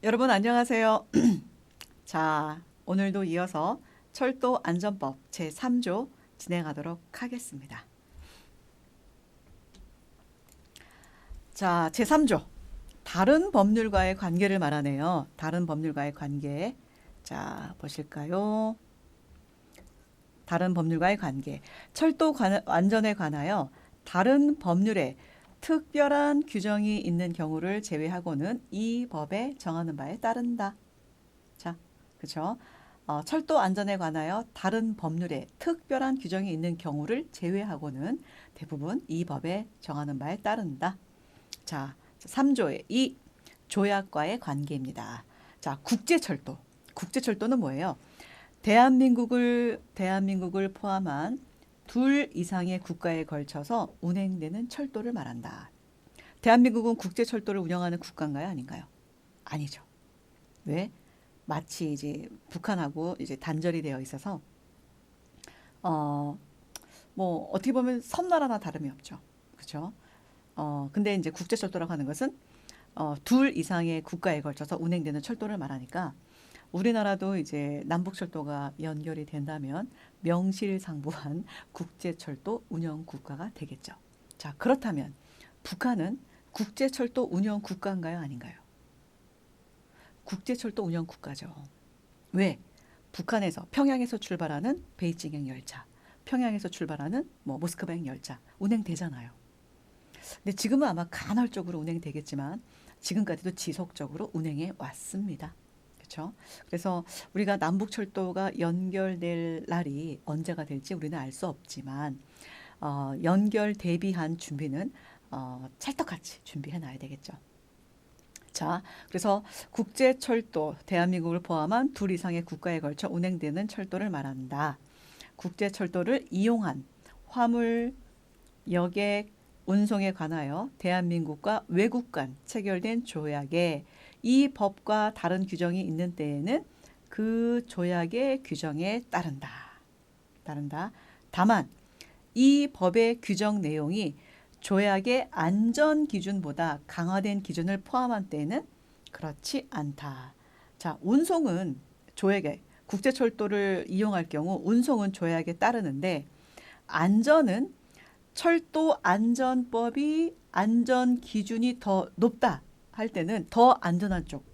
여러분 안녕하세요. 자, 오늘도 이어서 철도 안전법 제3조 진행하도록 하겠습니다. 자, 제3조. 다른 법률과의 관계를 말하네요. 다른 법률과의 관계. 자, 보실까요? 다른 법률과의 관계. 안전에 관하여 다른 법률에 특별한 규정이 있는 경우를 제외하고는 이 법에 정하는 바에 따른다. 자, 그쵸? 철도 안전에 관하여 다른 법률에 특별한 규정이 있는 경우를 제외하고는 대부분 이 법에 정하는 바에 따른다. 자, 3조의 이 조약과의 관계입니다. 자, 국제철도. 국제철도는 뭐예요? 대한민국을 포함한 둘 이상의 국가에 걸쳐서 운행되는 철도를 말한다. 대한민국은 국제철도를 운영하는 국가인가요? 아닌가요? 아니죠. 왜? 마치 이제 북한하고 이제 단절이 되어 있어서 어, 뭐 어떻게 보면 섬나라나 다름이 없죠. 그렇죠? 근데 이제 국제철도라고 하는 것은 둘 이상의 국가에 걸쳐서 운행되는 철도를 말하니까 우리나라도 이제 남북철도가 연결이 된다면 명실상부한 국제철도 운영 국가가 되겠죠. 자, 그렇다면 북한은 국제철도 운영 국가인가요? 아닌가요? 국제철도 운영 국가죠. 왜? 북한에서 평양에서 출발하는 베이징행 열차, 평양에서 출발하는 뭐 모스크바행 열차 운행되잖아요. 근데 지금은 아마 간헐적으로 운행되겠지만 지금까지도 지속적으로 운행해 왔습니다. 그렇죠? 그래서 우리가 남북철도가 연결될 날이 언제가 될지 우리는 알 수 없지만 연결 대비한 준비는 찰떡같이 준비해 놔야 되겠죠. 자, 그래서 국제철도, 대한민국을 포함한 둘 이상의 국가에 걸쳐 운행되는 철도를 말한다. 국제철도를 이용한 화물, 여객, 운송에 관하여 대한민국과 외국 간 체결된 조약에 이 법과 다른 규정이 있는 때에는 그 조약의 규정에 따른다. 따른다. 다만 이 법의 규정 내용이 조약의 안전 기준보다 강화된 기준을 포함한 때에는 그렇지 않다. 자, 운송은 조약에 국제철도를 이용할 경우 운송은 조약에 따르는데 안전은 철도 안전법이 안전 기준이 더 높다 할 때는 더 안전한 쪽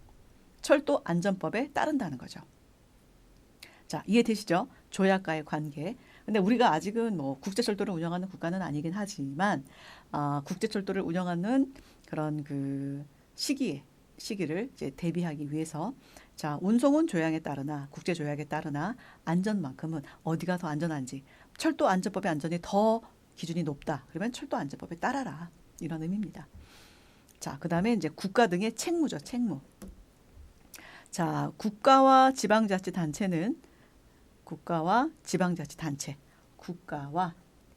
철도 안전법에 따른다는 거죠. 자, 이해되시죠? 조약과의 관계. 근데 우리가 아직은 뭐 국제철도를 운영하는 국가는 아니긴 하지만 국제철도를 운영하는 그런 그 시기를 이제 대비하기 위해서 자, 운송은 조약에 따르나 국제조약에 따르나 안전만큼은 어디가 더 안전한지 철도 안전법의 안전이 더 기준이 높다. 그러면 철도 안전법에 따라라. 이런 의미입니다. 자, 그다음에 이제 국가 등의 책무죠. 책무. 자, 국가와 지방자치단체는 국가와 지방자치단체. 국가와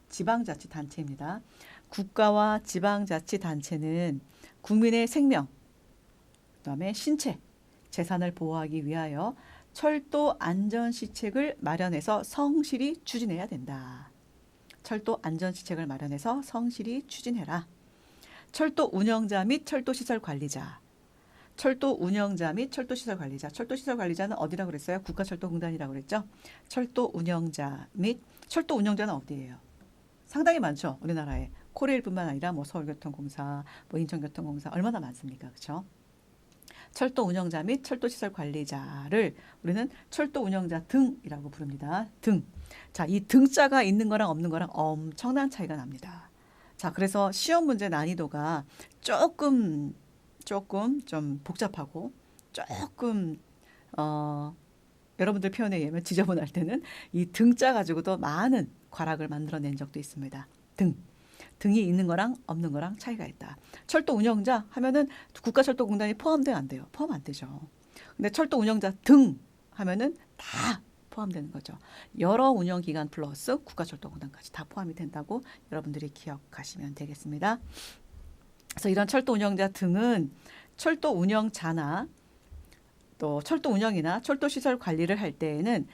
지방자치단체입니다. 국가와 지방자치단체는 국민의 생명, 그다음에 신체, 재산을 보호하기 위하여 철도 안전시책을 마련해서 성실히 추진해야 된다. 철도 안전시책을 마련해서 성실히 추진해라. 철도 운영자 및 철도시설 관리자. 철도 운영자 및 철도시설 관리자. 철도시설 관리자는 어디라고 그랬어요? 국가철도공단이라고 그랬죠? 철도 운영자 및 철도 운영자는 어디예요? 상당히 많죠. 우리나라에. 코레일뿐만 아니라 뭐 서울교통공사, 뭐 인천교통공사 얼마나 많습니까? 그렇죠? 철도 운영자 및 철도시설 관리자를 우리는 철도 운영자 등이라고 부릅니다. 등. 자, 이 등자가 있는 거랑 없는 거랑 엄청난 차이가 납니다. 자, 그래서 시험 문제 난이도가 조금 좀 복잡하고 조금 여러분들 표현에 의하면 지저분할 때는 이 등자 가지고도 많은 과락을 만들어낸 적도 있습니다. 등이 있는 거랑 없는 거랑 차이가 있다. 철도 운영자 하면은 국가철도공단이 포함돼요, 안 돼요? 포함 안 되죠. 근데 철도 운영자 등 하면은 다 포함되는 거죠. 여러 운영기관 플러스 국가철도공단까지 다 포함이 된다고 여러분들이 기억하시면 되겠습니다. 그래서 이런 철도 운영자 등은 철도 운영자나 또 철도 운영이나 철도 시설 관리를 할 때에는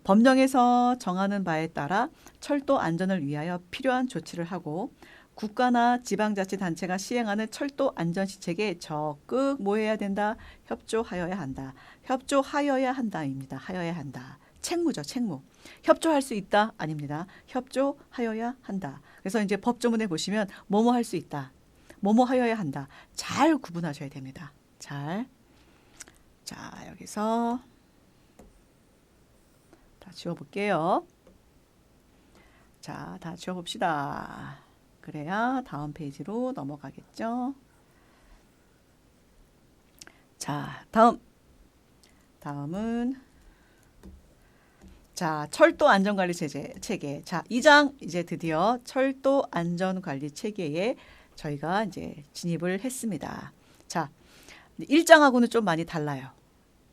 법령에서 정하는 바에 따라 철도 안전을 위하여 필요한 조치를 하고 국가나 지방자치단체가 시행하는 철도 안전시책에 적극 뭐 해야 된다? 협조하여야 한다. 협조하여야 한다입니다. 하여야 한다. 책무죠, 책무. 협조할 수 있다? 아닙니다. 협조하여야 한다. 그래서 이제 법조문에 보시면 뭐뭐 할 수 있다. 뭐뭐 하여야 한다. 잘 구분하셔야 됩니다. 잘. 자, 여기서 다 지워볼게요. 자, 다 지워봅시다. 그래야 다음 페이지로 넘어가겠죠. 자, 다음은 자, 철도 안전관리 체계. 자, 2장 이제 드디어 철도 안전관리 체계에 저희가 이제 진입을 했습니다. 자, 1장하고는 좀 많이 달라요.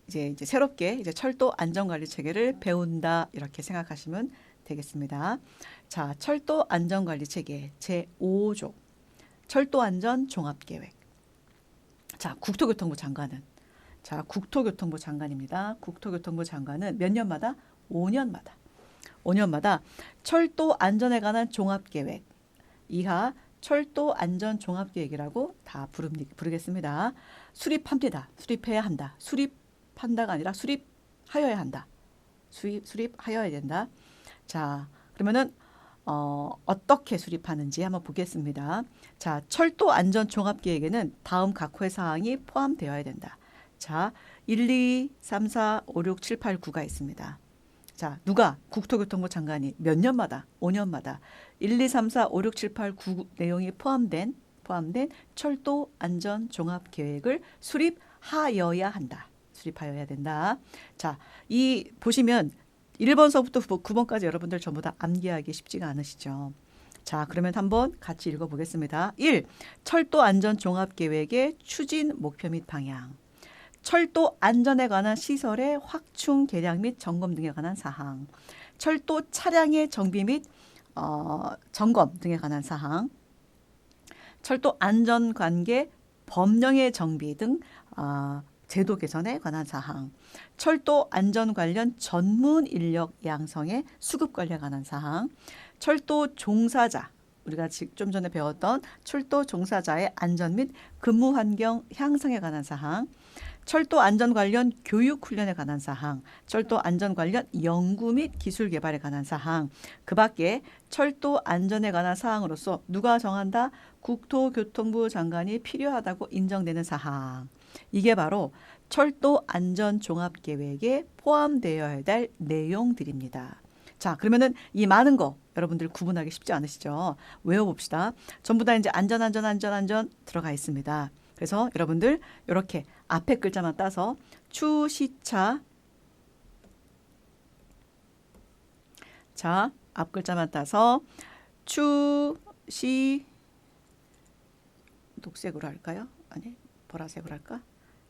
이제 새롭게 이제 철도 안전관리 체계를 배운다 이렇게 생각하시면 되겠습니다. 자, 철도 안전관리 체계 제5조 철도 안전 종합계획. 자, 국토교통부 장관은 자, 국토교통부 장관입니다. 국토교통부 장관은 몇 년마다? 5년마다 철도 안전에 관한 종합계획 이하 철도 안전 종합계획이라고 다 부르겠습니다. 수립합니다. 수립해야 한다. 수립한다가 아니라 수립하여야 한다. 수립하여야 된다. 자, 그러면은 어떻게 수립하는지 한번 보겠습니다. 자, 철도 안전 종합계획에는 다음 각호의 사항이 포함되어야 된다. 자, 1, 2, 3, 4, 5, 6, 7, 8, 9가 있습니다. 자, 누가? 국토교통부 장관이 몇 년마다? 5년마다 1, 2, 3, 4, 5, 6, 7, 8, 9 내용이 포함된 철도 안전 종합 계획을 수립하여야 한다. 수립하여야 된다. 자, 이 보시면 1번서부터 9번까지 여러분들 전부 다 암기하기 쉽지가 않으시죠. 자, 그러면 한번 같이 읽어보겠습니다. 1. 철도 안전 종합 계획의 추진 목표 및 방향. 철도 안전에 관한 시설의 확충, 개량 및 점검 등에 관한 사항, 철도 차량의 정비 및 점검 등에 관한 사항, 철도 안전관계 법령의 정비 등 제도 개선에 관한 사항, 철도 안전 관련 전문 인력 양성의 수급 관리에 관한 사항, 철도 종사자, 우리가 좀 전에 배웠던 철도 종사자의 안전 및 근무 환경 향상에 관한 사항, 철도 안전 관련 교육 훈련에 관한 사항, 철도 안전 관련 연구 및 기술 개발에 관한 사항, 그 밖에 철도 안전에 관한 사항으로서 누가 정한다? 국토교통부 장관이 필요하다고 인정되는 사항. 이게 바로 철도 안전 종합 계획에 포함되어야 될 내용들입니다. 자, 그러면은 이 많은 거 여러분들 구분하기 쉽지 않으시죠? 외워봅시다. 전부 다 이제 안전 들어가 있습니다. 그래서 여러분들 이렇게 앞에 글자만 따서 추시차, 자, 앞 글자만 따서 녹색으로 할까요? 아니, 보라색으로 할까?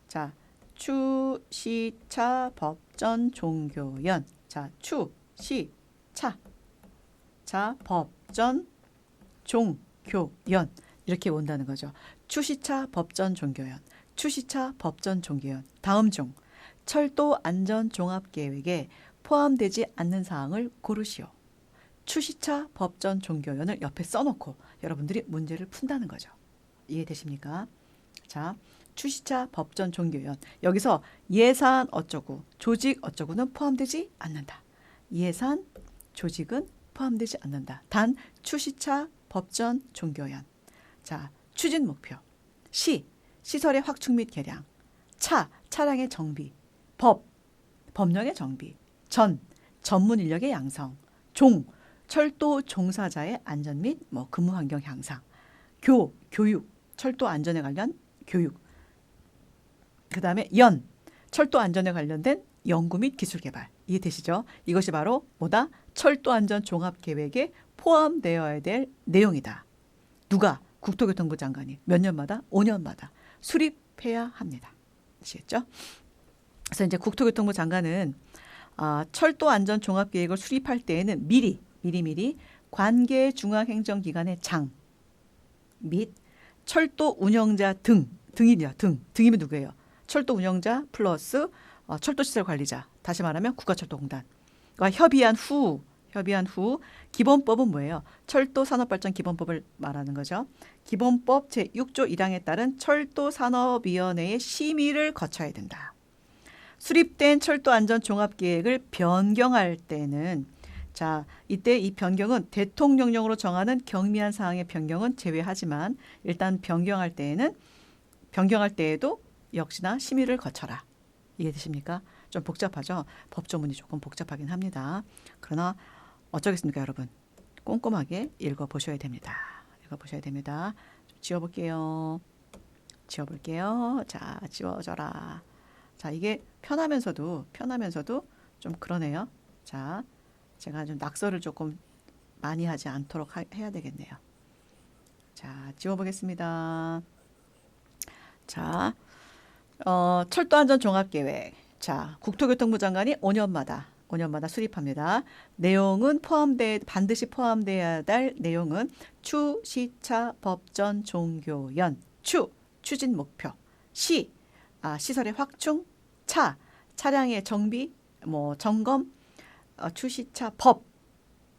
자, 추시차 법전 종교연. 자, 추시차. 자, 법전 종교연. 이렇게 온다는 거죠. 추시차 법전 종교연. 추시차 법전 종교연. 다음 중 철도 안전 종합 계획에 포함되지 않는 사항을 고르시오. 추시차 법전 종교연을 옆에 써놓고 여러분들이 문제를 푼다는 거죠. 이해되십니까? 자, 추시차 법전 종교연. 여기서 예산 어쩌고, 조직 어쩌고는 포함되지 않는다. 예산, 조직은 포함되지 않는다. 단 추시차 법전 종교연. 자, 추진 목표. 시설의 확충 및 개량. 차량의 정비. 법령의 정비. 전문 인력의 양성. 철도 종사자의 안전 및 근무 환경 향상. 교육. 철도 안전에 관련 교육. 그 다음에 철도 안전에 관련된 연구 및 기술 개발. 이해되시죠? 이것이 바로 뭐다? 철도 안전 종합 계획에 포함되어야 될 내용이다. 누가? 국토교통부 장관이 몇 년마다? 5년마다 수립해야 합니다. 아시겠죠? 그래서 이제 국토교통부 장관은 철도 안전 종합 계획을 수립할 때에는 미리 관계 중앙행정기관의 장 및 철도 운영자 등이면 누구예요? 철도 운영자 플러스 철도시설 관리자, 다시 말하면 국가철도공단과 협의한 후 협의한 후 기본법은 뭐예요? 철도산업발전 기본법을 말하는 거죠. 기본법 제6조 1항에 따른 철도산업위원회의 심의를 거쳐야 된다. 수립된 철도안전종합계획을 변경할 때는 자, 이때 이 변경은 대통령령으로 정하는 경미한 사항의 변경은 제외하지만 일단 변경할 때에도 역시나 심의를 거쳐라. 이해되십니까? 좀 복잡하죠? 법조문이 조금 복잡하긴 합니다. 그러나 어쩌겠습니까, 여러분? 꼼꼼하게 읽어보셔야 됩니다. 읽어보셔야 됩니다. 좀 지워볼게요. 지워볼게요. 자, 지워져라. 자, 이게 편하면서도 좀 그러네요. 자, 제가 좀 낙서를 조금 많이 하지 않도록 해야 되겠네요. 자, 지워보겠습니다. 자, 철도안전종합계획. 자, 국토교통부 장관이 5년마다 수립합니다. 내용은 반드시 포함돼야 될 내용은 추, 시차, 법전, 종교연. 추진 목표. 시설의 확충. 차량의 정비, 점검. 추시차,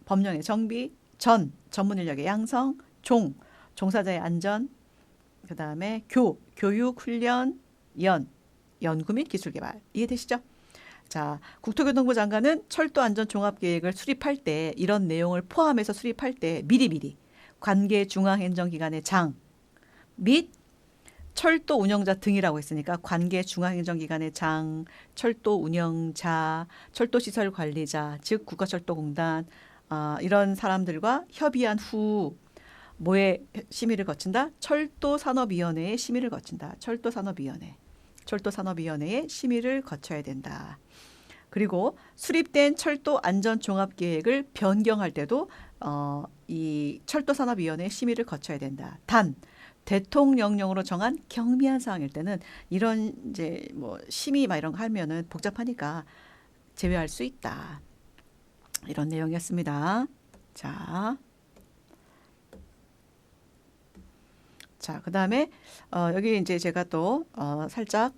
법령의 정비. 전문 인력의 양성. 종사자의 안전. 그 다음에 교육, 훈련, 연구 및 기술 개발. 이해되시죠? 자, 국토교통부 장관은 철도안전종합계획을 수립할 때 이런 내용을 포함해서 수립할 때 미리 관계 중앙행정기관의 장 및 철도 운영자 등이라고 했으니까 관계 중앙행정기관의 장, 철도 운영자, 철도시설 관리자, 즉 국가철도공단 이런 사람들과 협의한 후 뭐의 심의를 거친다? 철도산업위원회의 심의를 거친다. 철도산업위원회의 심의를 거쳐야 된다. 그리고 수립된 철도안전종합계획을 변경할 때도 이 철도산업위원회의 심의를 거쳐야 된다. 단 대통령령으로 정한 경미한 사항일 때는 이런 이제 심의 이런 거 하면은 복잡하니까 제외할 수 있다. 이런 내용이었습니다. 자, 그다음에 여기 이제 제가 또 살짝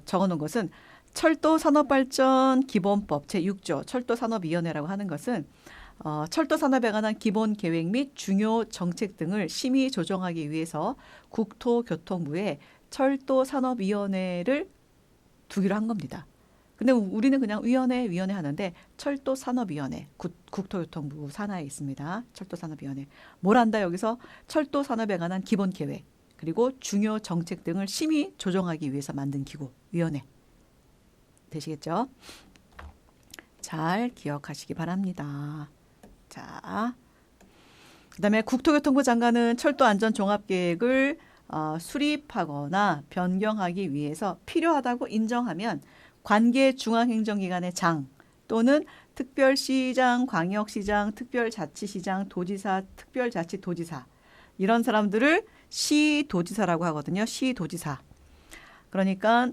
적어놓은 것은 철도산업발전 기본법 제6조 철도산업위원회라고 하는 것은 철도산업에 관한 기본 계획 및 중요 정책 등을 심의 조정하기 위해서 국토교통부에 철도산업위원회를 두기로 한 겁니다. 근데 우리는 그냥 위원회 하는데 철도산업위원회 국토교통부 산하에 있습니다. 철도산업위원회. 뭘 한다 여기서 철도산업에 관한 기본 계획 그리고 중요 정책 등을 심의 조정하기 위해서 만든 기구 위원회. 되시겠죠? 잘 기억하시기 바랍니다. 자, 그다음에 국토교통부 장관은 철도안전종합계획을 수립하거나 변경하기 위해서 필요하다고 인정하면 관계 중앙행정기관의 장 또는 특별시장, 광역시장, 특별자치시장, 도지사, 특별자치도지사 이런 사람들을 시도지사라고 하거든요. 시도지사. 그러니까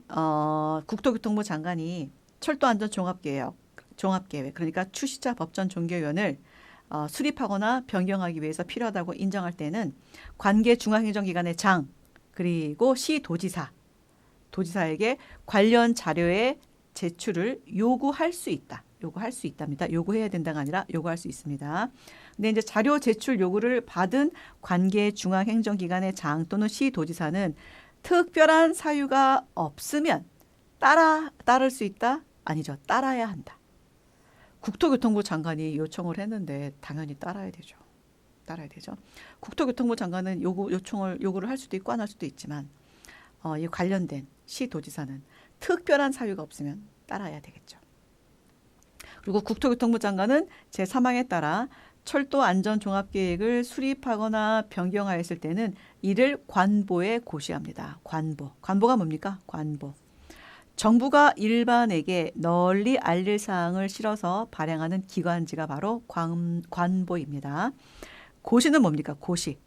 국토교통부 장관이 철도안전종합계획 그러니까 추시차 법전 종교위원을 수립하거나 변경하기 위해서 필요하다고 인정할 때는 관계 중앙행정기관의 장 그리고 도지사에게 관련 자료의 제출을 요구할 수 있답니다. 요구해야 된다가 아니라 요구할 수 있습니다. 근데 이제 자료 제출 요구를 받은 관계 중앙행정기관의 장 또는 시도지사는 특별한 사유가 없으면 따를 수 있다? 아니죠. 따라야 한다. 국토교통부 장관이 요청을 했는데 당연히 따라야 되죠. 국토교통부 장관은 요구를 할 수도 있고 안 할 수도 있지만 이 관련된 시도지사는 특별한 사유가 없으면 따라야 되겠죠. 그리고 국토교통부 장관은 제3항에 따라 철도안전종합계획을 수립하거나 변경하였을 때는 이를 관보에 고시합니다. 관보가 뭡니까? 관보. 정부가 일반에게 널리 알릴 사항을 실어서 발행하는 기관지가 바로 관보입니다. 고시는 뭡니까? 고시.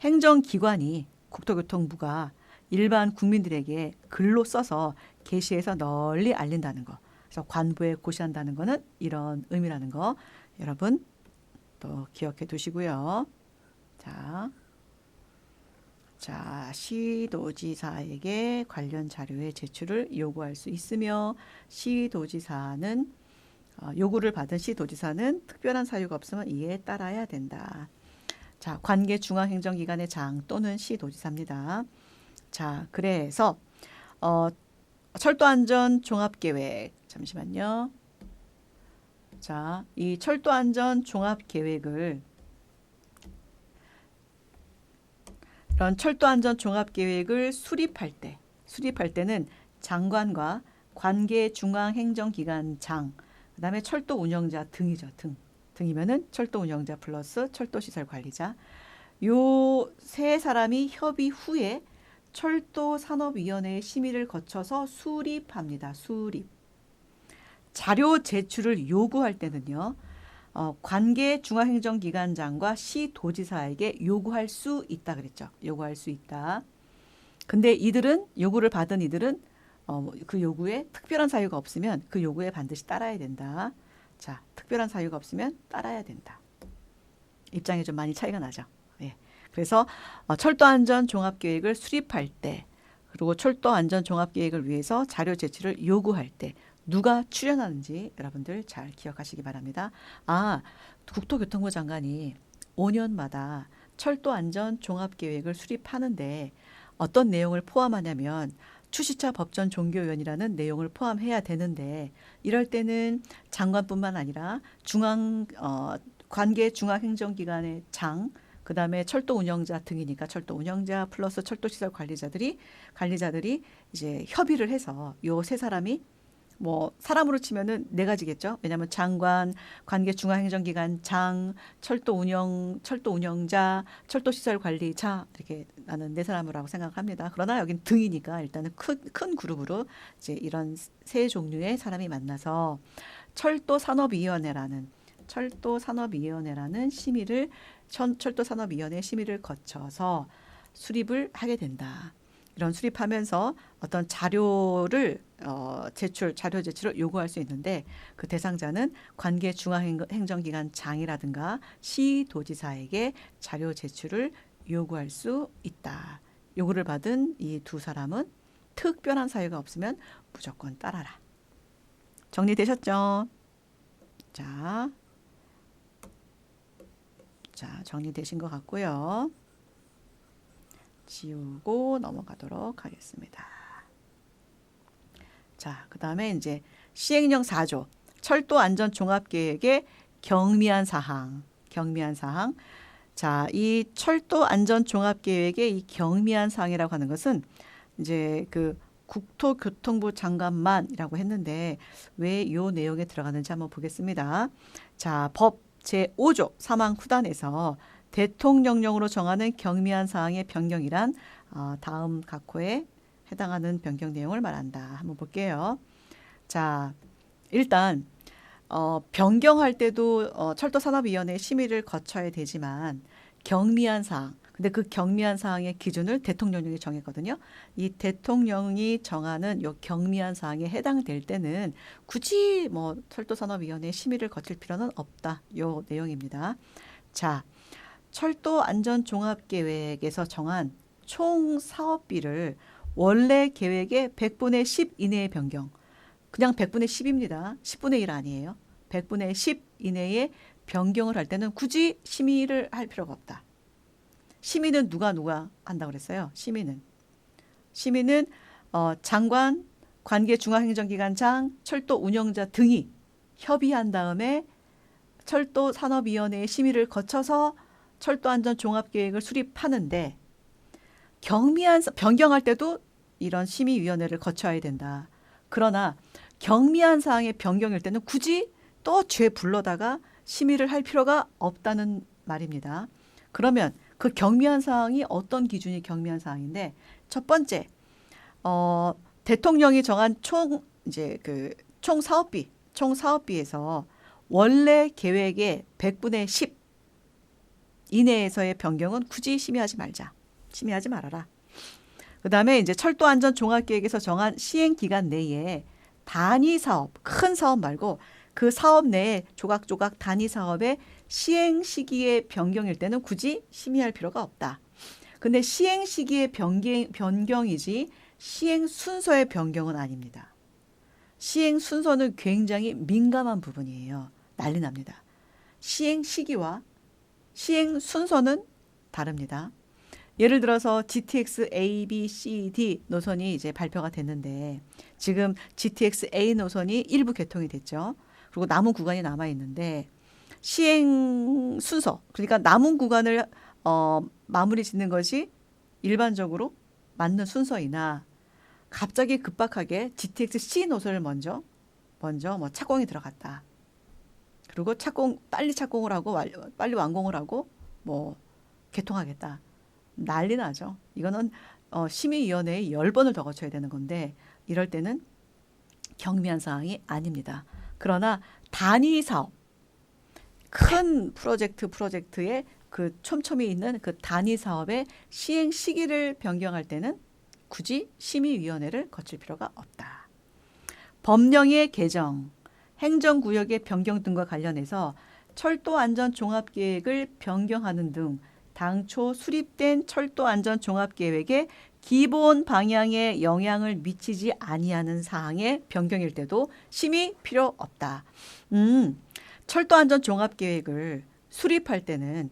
행정기관이 국토교통부가 일반 국민들에게 글로 써서 게시해서 널리 알린다는 거. 그래서 관보에 고시한다는 거는 이런 의미라는 거 여러분 또 기억해 두시고요. 자, 시도지사에게 관련 자료의 제출을 요구할 수 있으며 시도지사는 요구를 받은 시도지사는 특별한 사유가 없으면 이에 따라야 된다. 자, 관계 중앙행정기관의 장 또는 시도지사입니다. 자, 그래서 철도안전 종합계획 잠시만요. 자, 이 철도안전 종합계획을 이런 철도안전 종합계획을 수립할 때는 장관과 관계 중앙행정기관장 그다음에 철도 운영자 등이죠. 등이면은 철도 운영자 플러스 철도 시설 관리자. 요 세 사람이 협의 후에 철도산업위원회의 심의를 거쳐서 수립합니다. 수립. 자료 제출을 요구할 때는요. 관계 중앙행정기관장과 시도지사에게 요구할 수 있다 그랬죠. 요구할 수 있다. 근데 이들은 요구를 받은 이들은 그 요구에 특별한 사유가 없으면 그 요구에 반드시 따라야 된다. 자, 특별한 사유가 없으면 따라야 된다. 입장이 좀 많이 차이가 나죠. 예. 그래서 철도안전 종합계획을 수립할 때 그리고 철도안전 종합계획을 위해서 자료 제출을 요구할 때 누가 출연하는지 여러분들 잘 기억하시기 바랍니다. 국토교통부 장관이 5년마다 철도안전 종합계획을 수립하는데 어떤 내용을 포함하냐면 추시차 법전 종교위원이라는 내용을 포함해야 되는데 이럴 때는 장관뿐만 아니라 관계 중앙행정기관의 장 그다음에 철도 운영자 등이니까 철도 운영자 플러스 철도 시설 관리자들이 이제 협의를 해서 요 세 사람이 뭐 사람으로 치면은 네 가지겠죠. 왜냐하면 장관, 관계 중앙행정기관 장, 철도 운영자, 철도 시설 관리자 이렇게 나는 네 사람이라고 생각합니다. 그러나 여긴 등이니까 일단은 큰 그룹으로 이제 이런 세 종류의 사람이 만나서 철도산업위원회라는 심의를 철도산업위원회 심의를 거쳐서 수립을 하게 된다. 이런 수립하면서 어떤 자료 제출을 요구할 수 있는데 그 대상자는 관계 중앙행정기관 장이라든가 시도지사에게 자료 제출을 요구할 수 있다. 요구를 받은 이 두 사람은 특별한 사유가 없으면 무조건 따라라. 정리되셨죠? 자, 정리되신 것 같고요. 지우고 넘어가도록 하겠습니다. 자, 그 다음에 이제 시행령 4조 철도안전종합계획의 경미한 사항. 자, 이 철도안전종합계획의 이 경미한 사항이라고 하는 것은 이제 그 국토교통부 장관만이라고 했는데 왜 이 내용에 들어가는지 한번 보겠습니다. 자, 법 제5조 사망후단에서 대통령령으로 정하는 경미한 사항의 변경이란 다음 각 호에 해당하는 변경 내용을 말한다. 한번 볼게요. 자, 일단 변경할 때도 철도산업위원회 심의를 거쳐야 되지만 경미한 사항, 근데 그 경미한 사항의 기준을 대통령령이 정했거든요. 이 대통령이 정하는 요 경미한 사항에 해당될 때는 굳이 뭐 철도산업위원회 심의를 거칠 필요는 없다. 요 내용입니다. 자, 철도안전종합계획에서 정한 총 사업비를 원래 계획의 100분의 10 이내의 변경. 그냥 100분의 10입니다. 10분의 1 아니에요. 100분의 10 이내에 변경을 할 때는 굳이 심의를 할 필요가 없다. 심의는 누가 한다고 그랬어요? 심의는 장관, 관계 중앙행정기관장, 철도 운영자 등이 협의한 다음에 철도산업위원회의 심의를 거쳐서 철도안전종합계획을 수립하는데 변경할 때도 이런 심의위원회를 거쳐야 된다. 그러나 경미한 사항의 변경일 때는 굳이 또 죄 불러다가 심의를 할 필요가 없다는 말입니다. 그러면 그 경미한 사항이 어떤 기준이 경미한 사항인데 첫 번째 대통령이 정한 총 사업비에서 원래 계획의 100분의 10 이내에서의 변경은 굳이 심의하지 말아라. 그 다음에 이제 철도안전종합계획에서 정한 시행기간 내에 단위 사업, 큰 사업 말고 그 사업 내에 조각조각 단위 사업의 시행 시기의 변경일 때는 굳이 심의할 필요가 없다. 근데 시행 시기의 변경이지 시행 순서의 변경은 아닙니다. 시행 순서는 굉장히 민감한 부분이에요. 난리 납니다. 시행 시기와 시행 순서는 다릅니다. 예를 들어서 GTX A, B, C, D 노선이 이제 발표가 됐는데 지금 GTX A 노선이 일부 개통이 됐죠. 그리고 남은 구간이 남아 있는데 시행 순서, 그러니까 남은 구간을 마무리 짓는 것이 일반적으로 맞는 순서이나 갑자기 급박하게 GTX C 노선을 먼저 뭐 착공이 들어갔다. 그리고 빨리 착공을 하고 빨리 완공을 하고 뭐 개통하겠다. 난리 나죠. 이거는 심의위원회에 10번을 더 거쳐야 되는 건데 이럴 때는 경미한 사항이 아닙니다. 그러나 단위 사업, 큰 프로젝트의 그 촘촘히 있는 그 단위 사업의 시행 시기를 변경할 때는 굳이 심의위원회를 거칠 필요가 없다. 법령의 개정, 행정구역의 변경 등과 관련해서 철도안전종합계획을 변경하는 등 당초 수립된 철도안전종합계획의 기본 방향에 영향을 미치지 아니하는 사항의 변경일 때도 심의 필요 없다. 철도안전종합계획을 수립할 때는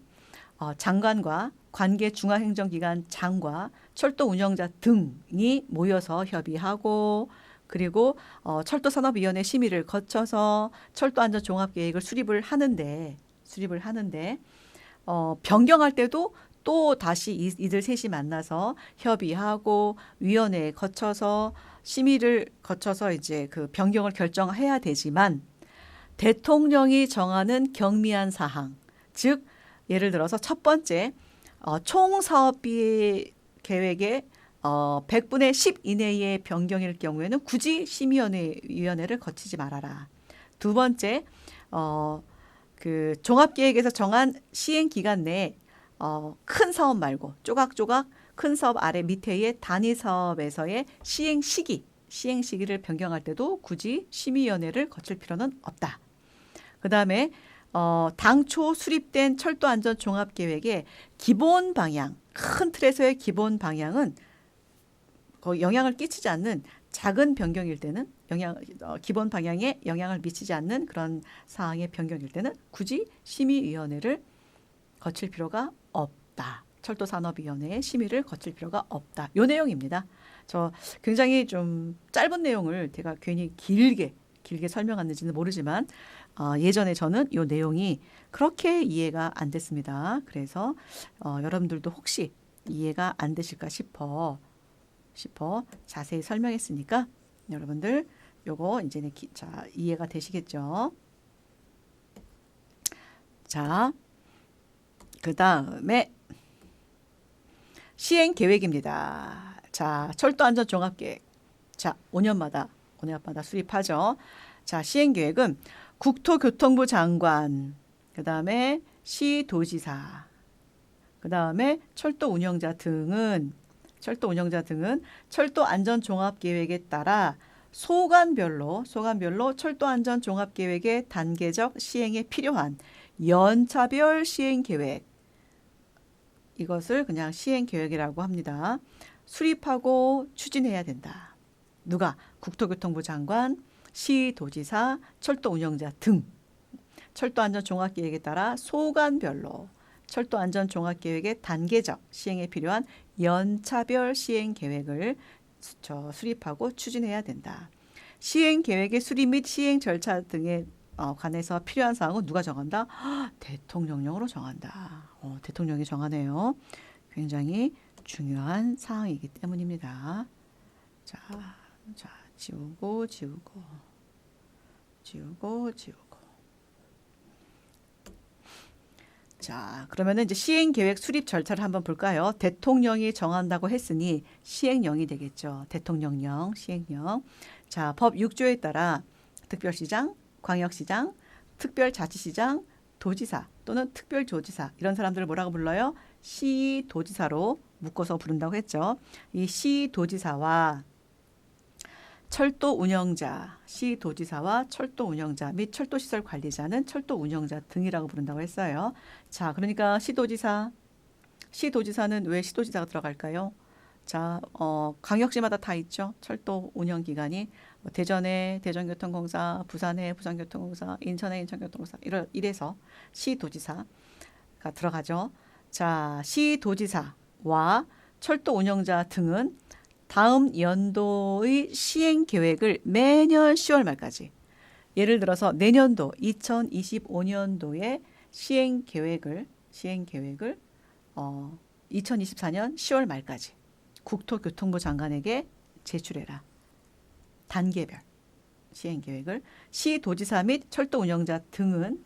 장관과 관계 중앙행정기관 장과 철도운영자 등이 모여서 협의하고 그리고 철도산업위원회 심의를 거쳐서 철도안전종합계획을 수립을 하는데 변경할 때도 또 다시 이들 셋이 만나서 협의하고 위원회에 거쳐서 심의를 거쳐서 이제 그 변경을 결정해야 되지만 대통령이 정하는 경미한 사항, 즉 예를 들어서 첫 번째 총사업비 계획의 100분의 10 이내의 변경일 경우에는 굳이 심의위원회를 거치지 말아라. 두 번째, 그 종합계획에서 정한 시행 기간 내에 큰 사업 말고 조각조각 큰 사업 아래 밑에의 단위 사업에서의 시행 시기를 변경할 때도 굳이 심의위원회를 거칠 필요는 없다. 그 다음에 당초 수립된 철도안전종합계획의 기본 방향, 큰 틀에서의 기본 방향은 거의 영향을 끼치지 않는 작은 변경일 때는 기본 방향에 영향을 미치지 않는 그런 사항의 변경일 때는 굳이 심의위원회를 거칠 필요가 없다. 철도산업위원회의 심의를 거칠 필요가 없다. 요 내용입니다. 저 굉장히 좀 짧은 내용을 제가 괜히 길게 설명했는지는 모르지만 예전에 저는 이 내용이 그렇게 이해가 안 됐습니다. 그래서 여러분들도 혹시 이해가 안 되실까 싶어 자세히 설명했으니까 여러분들 요거 이제는 자, 이해가 되시겠죠? 자, 그 다음에 시행 계획입니다. 자, 철도안전종합계획. 자, 5년마다 수립하죠. 자, 시행 계획은 국토교통부 장관, 그 다음에 시도지사, 그 다음에 철도운영자 등은 철도안전종합계획에 따라 소관별로 철도안전종합계획의 단계적 시행에 필요한 연차별 시행계획, 이것을 그냥 시행계획이라고 합니다. 수립하고 추진해야 된다. 누가? 국토교통부 장관, 시도지사, 철도운영자 등 철도안전종합계획에 따라 소관별로 철도안전종합계획의 단계적 시행에 필요한 연차별 시행계획을 수립하고 추진해야 된다. 시행계획의 수립 및 시행 절차 등에 관해서 필요한 사항은 누가 정한다? 대통령령으로 정한다. 대통령이 정하네요. 굉장히 중요한 사항이기 때문입니다. 자, 지우고. 자, 그러면은 이제 시행계획 수립 절차를 한번 볼까요? 대통령이 정한다고 했으니 시행령이 되겠죠. 대통령령, 시행령. 자, 법 6조에 따라 특별시장, 광역시장, 특별자치시장, 도지사 또는 특별조지사 이런 사람들을 뭐라고 불러요? 시도지사로 묶어서 부른다고 했죠. 이 시도지사와 시도지사와 철도운영자 및 철도시설 관리자는 철도운영자 등이라고 부른다고 했어요. 자, 그러니까 시도지사는 왜 시도지사가 들어갈까요? 자, 광역시마다 다 있죠. 철도 운영 기관이 뭐 대전에 대전교통공사, 부산에 부산교통공사, 인천에 인천교통공사 이래서 시도지사가 들어가죠. 자, 시도지사와 철도 운영자 등은 다음 연도의 시행 계획을 매년 10월 말까지 예를 들어서 내년도 2025년도에 시행 계획을 2024년 10월 말까지 국토교통부 장관에게 제출해라. 단계별 시행 계획을 시도지사 및 철도 운영자 등은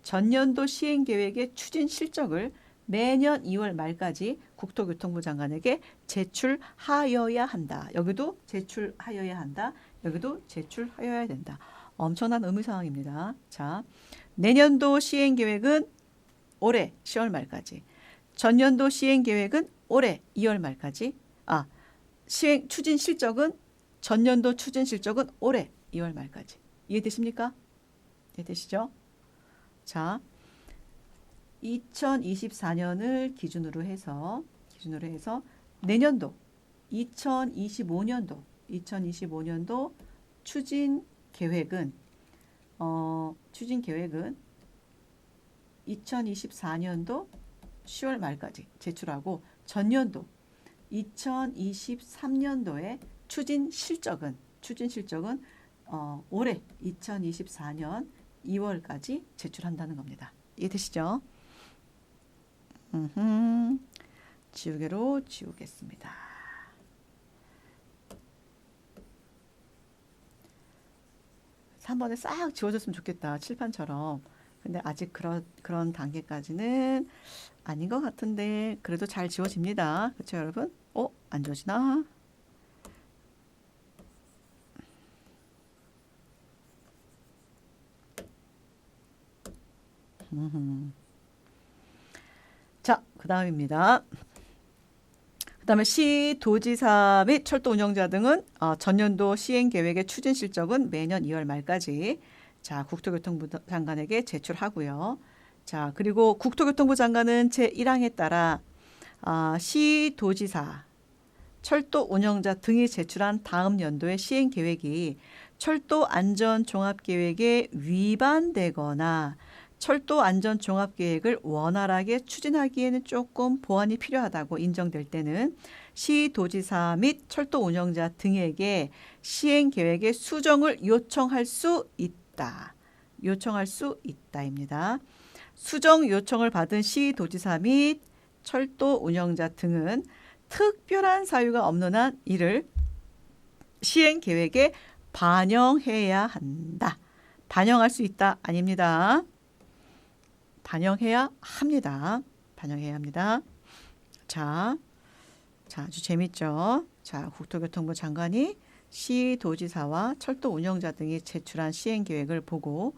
전년도 시행 계획의 추진 실적을 매년 2월 말까지 국토교통부 장관에게 제출하여야 한다. 여기도 제출하여야 한다. 여기도 제출하여야 된다. 엄청난 의무사항입니다. 자, 내년도 시행 계획은 올해 10월 말까지. 전년도 시행 계획은 올해 2월 말까지. 추진 실적은 전년도 추진 실적은 올해 2월 말까지. 이해되십니까? 이해되시죠? 자, 2024년을 기준으로 해서 내년도 2025년도 추진 계획은 2024년도 10월 말까지 제출하고 전년도 2023년도의 추진 실적은 올해 2024년 2월까지 제출한다는 겁니다. 이해되시죠? 지우개로 지우겠습니다. 한 번에 싹 지워졌으면 좋겠다. 칠판처럼. 근데 아직 그런 단계까지는 아닌 것 같은데 그래도 잘 지워집니다. 그렇죠, 여러분? 안 지워지나? 자, 그 다음입니다. 그 다음에 시도지사 및 철도 운영자 등은 전년도 시행 계획의 추진 실적은 매년 2월 말까지 자, 국토교통부 장관에게 제출하고요. 자, 그리고 국토교통부 장관은 제1항에 따라 시도지사, 철도 운영자 등이 제출한 다음 연도의 시행 계획이 철도 안전 종합 계획에 위반되거나 철도 안전 종합 계획을 원활하게 추진하기에는 조금 보완이 필요하다고 인정될 때는 시도지사 및 철도 운영자 등에게 시행 계획의 수정을 요청할 수 있다입니다. 수정 요청을 받은 시도지사 및 철도 운영자 등은 특별한 사유가 없는 한 이를 시행 계획에 반영해야 한다. 반영할 수 있다 아닙니다. 반영해야 합니다. 자, 아주 재밌죠? 자, 국토교통부 장관이 시도지사와 철도 운영자 등이 제출한 시행 계획을 보고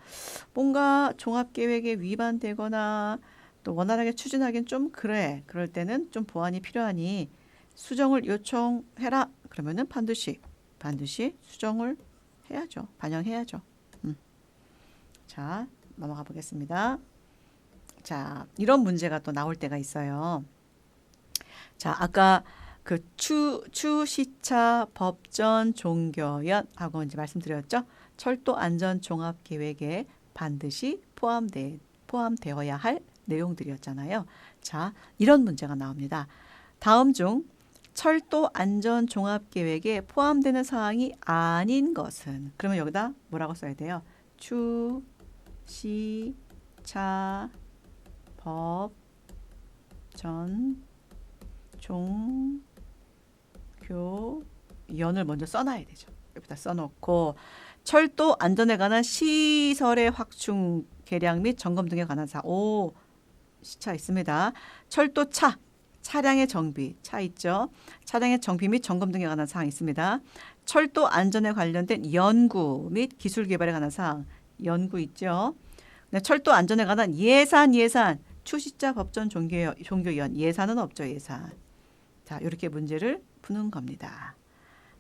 뭔가 종합 계획에 위반되거나 또 원활하게 추진하기는 좀 그래. 그럴 때는 좀 보완이 필요하니 수정을 요청해라. 그러면은 반드시 수정을 해야죠. 반영해야죠. 자, 넘어가 보겠습니다. 자, 이런 문제가 또 나올 때가 있어요. 자, 아까 그 추시차 법전 종교연 하고 이제 말씀드렸죠. 철도 안전 종합 계획에 반드시 포함되어야 할 내용들이었잖아요. 자, 이런 문제가 나옵니다. 다음 중 철도 안전 종합 계획에 포함되는 사항이 아닌 것은 그러면 여기다 뭐라고 써야 돼요? 추시차 법전 종교연을 먼저 써놔야 되죠. 여기다 써놓고 철도 안전에 관한 시설의 확충, 개량 및 점검 등에 관한 시차 있습니다. 철도 차량의 정비, 있죠. 차량의 정비 및 점검 등에 관한 사항 있습니다. 철도 안전에 관련된 연구 및 기술 개발에 관한 사항, 연구 있죠. 철도 안전에 관한 예산, 추시자 법전 종교연, 예산은 없죠, 예산. 자, 이렇게 문제를 푸는 겁니다.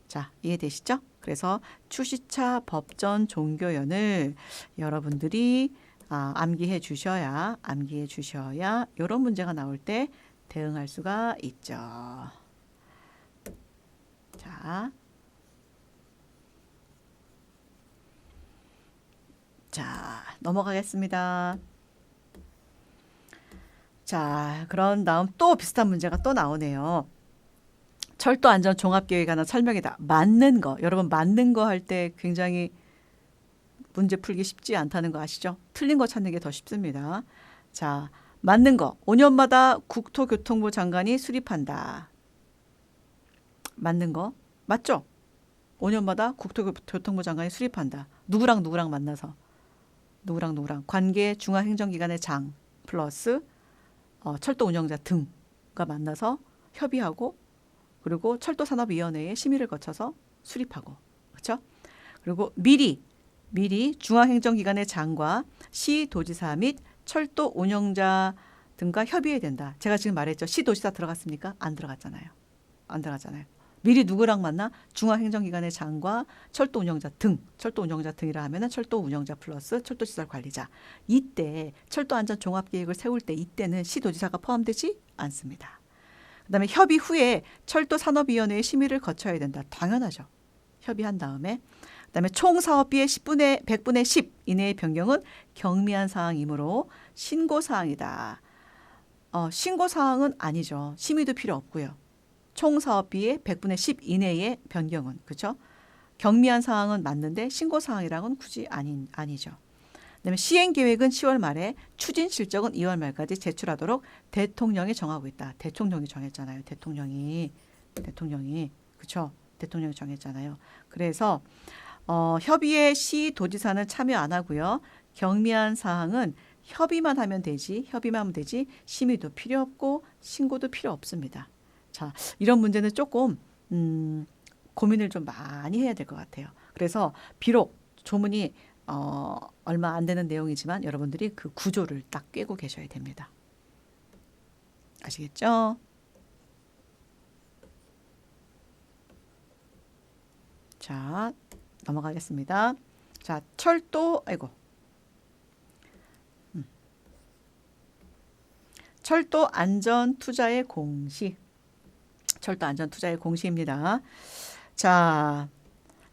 자, 이해되시죠? 그래서 추시차 법전 종교연을 여러분들이 암기해 주셔야 이런 문제가 나올 때 대응할 수가 있죠. 자, 넘어가겠습니다. 자, 그런 다음 또 비슷한 문제가 또 나오네요. 철도 안전 종합계획에 관한 설명이다. 맞는 거. 여러분 맞는 거 할 때 굉장히 문제 풀기 쉽지 않다는 거 아시죠? 틀린 거 찾는 게 더 쉽습니다. 자, 맞는 거. 5년마다 국토교통부 장관이 수립한다. 맞는 거. 맞죠? 5년마다 국토교통부 장관이 수립한다. 누구랑 누구랑 만나서. 누구랑 누구랑. 관계 중앙행정기관의 장 플러스 철도 운영자 등과 만나서 협의하고 그리고 철도산업위원회의 심의를 거쳐서 수립하고. 그렇죠? 그리고 미리 중앙행정기관의 장과 시도지사 및 철도 운영자 등과 협의해야 된다. 제가 지금 말했죠. 시도지사 들어갔습니까? 안 들어갔잖아요. 안 들어갔잖아요. 미리 누구랑 만나? 중앙행정기관의 장과 철도 운영자 등이라 하면은 철도 운영자 플러스 철도시설 관리자. 이때 철도 안전 종합 계획을 세울 때 이때는 시도지사가 포함되지 않습니다. 그다음에 협의 후에 철도 산업위원회의 심의를 거쳐야 된다. 당연하죠. 협의한 다음에 그다음에 총 사업비의 100분의 10 이내의 변경은 경미한 사항이므로 신고 사항이다. 신고 사항은 아니죠. 심의도 필요 없고요. 총 사업비의 100분의 10 이내의 변경은 그렇죠? 경미한 사항은 맞는데 신고 사항이랑은 굳이 아니죠. 그다음에 시행 계획은 10월 말에 추진 실적은 2월 말까지 제출하도록 대통령이 정하고 있다. 대통령이 정했잖아요. 대통령이 그렇죠? 대통령이 정했잖아요. 그래서 협의에 시 도지사는 참여 안 하고요. 경미한 사항은 협의만 하면 되지. 심의도 필요 없고 신고도 필요 없습니다. 자, 이런 문제는 조금 고민을 좀 많이 해야 될 것 같아요. 그래서 비록 조문이 얼마 안 되는 내용이지만 여러분들이 그 구조를 딱 꿰고 계셔야 됩니다. 아시겠죠? 자, 넘어가겠습니다. 자, 철도 안전 투자의 공시. 철도 안전 투자의 공시입니다. 자,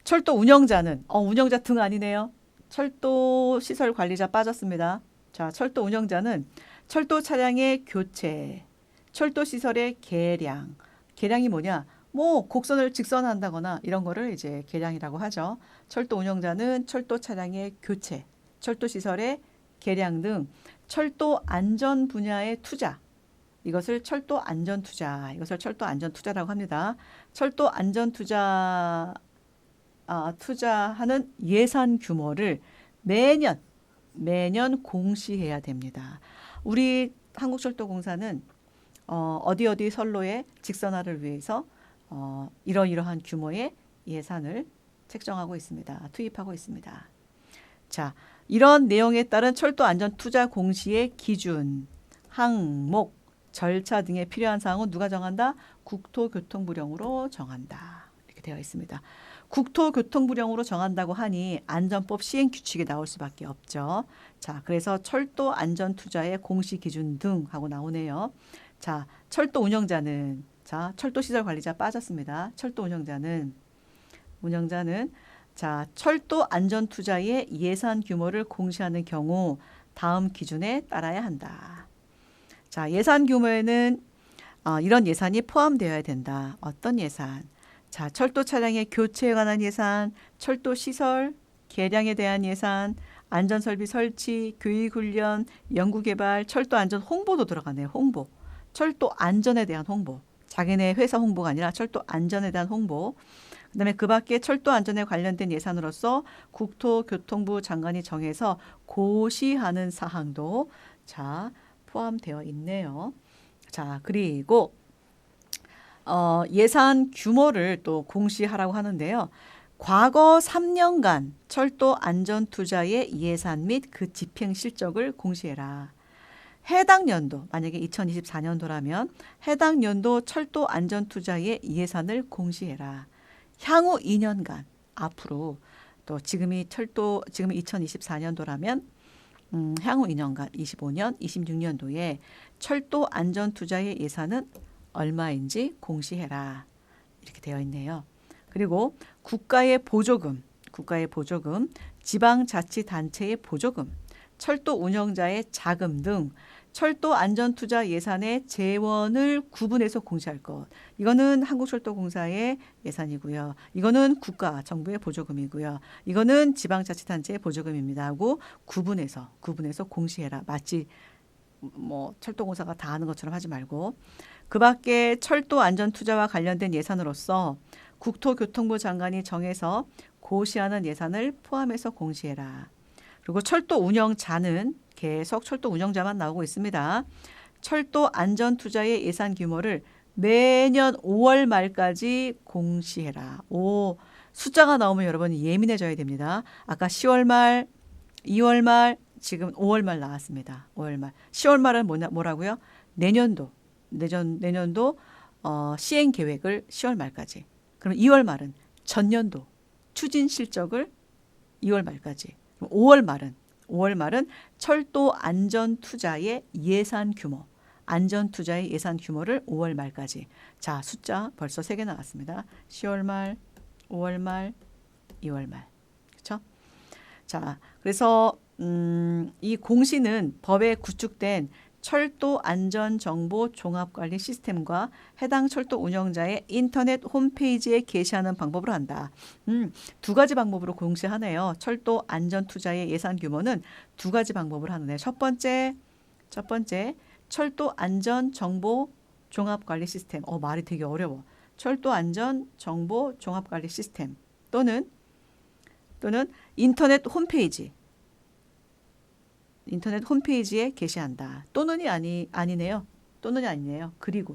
철도 운영자는 운영자 등 아니네요. 철도 시설 관리자 빠졌습니다. 자, 철도 운영자는 철도 차량의 교체, 철도 시설의 개량. 개량이 뭐냐? 뭐 곡선을 직선한다거나 이런 거를 이제 개량이라고 하죠. 철도 운영자는 철도 차량의 교체, 철도 시설의 개량 등 철도 안전 분야의 투자. 이것을 철도 안전 투자라고 합니다. 철도 안전 투자하는 예산 규모를 매년 공시해야 됩니다. 우리 한국철도공사는 어디 선로의 직선화를 위해서 이러이러한 규모의 예산을 책정하고 있습니다. 투입하고 있습니다. 자, 이런 내용에 따른 철도 안전 투자 공시의 기준, 항목, 절차 등에 필요한 사항은 누가 정한다? 국토교통부령으로 정한다. 이렇게 되어 있습니다. 국토교통부령으로 정한다고 하니 안전법 시행 규칙이 나올 수밖에 없죠. 자, 그래서 철도 안전 투자의 공시 기준 등 하고 나오네요. 자, 철도 운영자는 철도 시설 관리자 빠졌습니다. 철도 운영자는 자, 철도 안전 투자의 예산 규모를 공시하는 경우 다음 기준에 따라야 한다. 자, 예산 규모에는 이런 예산이 포함되어야 된다. 어떤 예산? 자, 철도 차량의 교체에 관한 예산, 철도 시설, 개량에 대한 예산, 안전설비 설치, 교육훈련, 연구개발, 철도 안전 홍보도 들어가네요. 홍보. 철도 안전에 대한 홍보. 자기네 회사 홍보가 아니라 철도 안전에 대한 홍보. 그다음에 그 밖에 철도 안전에 관련된 예산으로서 국토교통부 장관이 정해서 고시하는 사항도 포함되어 있네요. 자, 그리고 예산 규모를 또 공시하라고 하는데요. 과거 3년간 철도 안전 투자의 예산 및 그 집행 실적을 공시해라. 해당 연도, 만약에 2024년도라면 해당 연도 철도 안전 투자의 예산을 공시해라. 향후 2년간 앞으로 또 지금이 2024년도라면 향후 2년간 25년, 26년도에 철도 안전 투자의 예산은 얼마인지 공시해라. 이렇게 되어 있네요. 그리고 국가의 보조금, 지방자치단체의 보조금, 철도 운영자의 자금 등 철도 안전투자 예산의 재원을 구분해서 공시할 것. 이거는 한국철도공사의 예산이고요. 이거는 국가, 정부의 보조금이고요. 이거는 지방자치단체의 보조금입니다 하고 구분해서 공시해라. 마치 뭐 철도공사가 다 하는 것처럼 하지 말고. 그 밖에 철도 안전투자와 관련된 예산으로서 국토교통부 장관이 정해서 고시하는 예산을 포함해서 공시해라. 그리고 철도 운영자는 계속 철도 운영자만 나오고 있습니다. 철도 안전투자의 예산 규모를 매년 5월 말까지 공시해라. 숫자가 나오면 여러분이 예민해져야 됩니다. 아까 10월 말, 2월 말, 지금 5월 말 나왔습니다. 5월 말. 10월 말은 뭐라고요? 내년도 시행 계획을 10월 말까지. 그럼 2월 말은 전년도 추진 실적을 2월 말까지. 5월 말은 철도 안전투자의 예산 규모, 안전투자의 예산 규모를 5월 말까지. 자, 숫자 벌써 3개 나왔습니다. 10월 말, 5월 말, 2월 말. 그렇죠? 자, 그래서 이 공시는 법에 구축된 철도 안전정보 종합관리 시스템과 해당 철도 운영자의 인터넷 홈페이지에 게시하는 방법으로 한다. 두 가지 방법으로 공시하네요. 철도 안전투자의 예산 규모는 두 가지 방법으로 하는데 첫 번째 철도 안전정보 종합관리 시스템. 말이 되게 어려워. 철도 안전정보 종합관리 시스템 또는 인터넷 홈페이지에 게시한다. 또는이 아니네요. 그리고.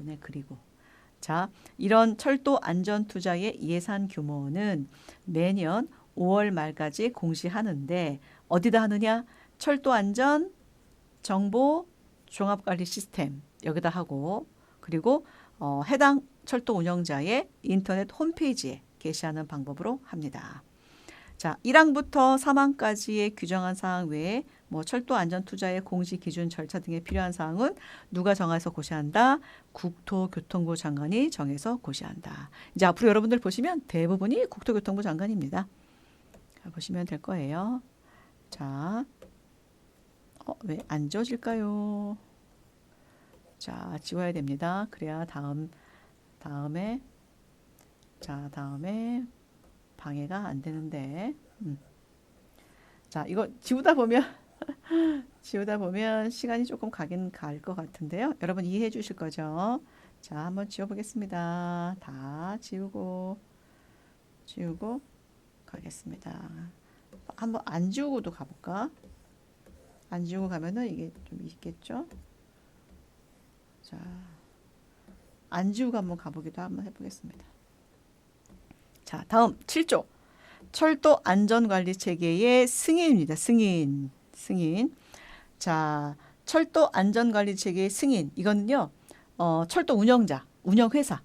자, 이런 철도 안전 투자의 예산 규모는 매년 5월 말까지 공시하는데 어디다 하느냐? 철도 안전 정보 종합 관리 시스템 여기다 하고 그리고 해당 철도 운영자의 인터넷 홈페이지에 게시하는 방법으로 합니다. 자, 1항부터 3항까지의 규정한 사항 외에 철도 안전 투자의 공시 기준 절차 등에 필요한 사항은 누가 정해서 고시한다? 국토교통부 장관이 정해서 고시한다. 이제 앞으로 여러분들 보시면 대부분이 국토교통부 장관입니다. 보시면 될 거예요. 자, 왜 안 지워질까요? 자, 지워야 됩니다. 그래야 다음에 방해가 안 되는데. 자, 이거 지우다 보면 시간이 조금 가긴 갈 것 같은데요. 여러분 이해해 주실 거죠? 자, 한번 지워보겠습니다. 다 지우고 가겠습니다. 한번 안 지우고도 가볼까? 안 지우고 가면은 이게 좀 있겠죠? 자, 안 지우고 한번 가보기도 한번 해보겠습니다. 자, 다음 7조. 철도 안전관리 체계의 승인입니다. 승인. 자, 철도 안전관리 체계의 승인. 이거는요, 철도 운영자, 운영회사,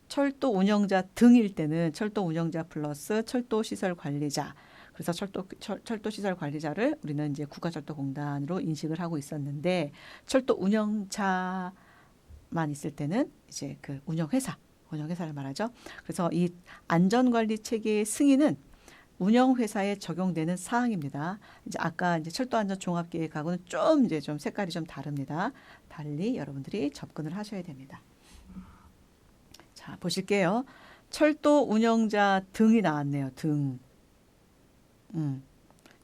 철도 운영자 등일 때는 철도 운영자 플러스 철도 시설 관리자. 그래서 철도 시설 관리자를 우리는 이제 국가철도공단으로 인식을 하고 있었는데 철도 운영자만 있을 때는 이제 그 운영회사를 말하죠. 그래서 이 안전관리 체계의 승인은 운영회사에 적용되는 사항입니다. 이제 아까 이제 철도안전종합계획하고는 좀 색깔이 좀 다릅니다. 달리 여러분들이 접근을 하셔야 됩니다. 자, 보실게요. 철도 운영자 등이 나왔네요. 등.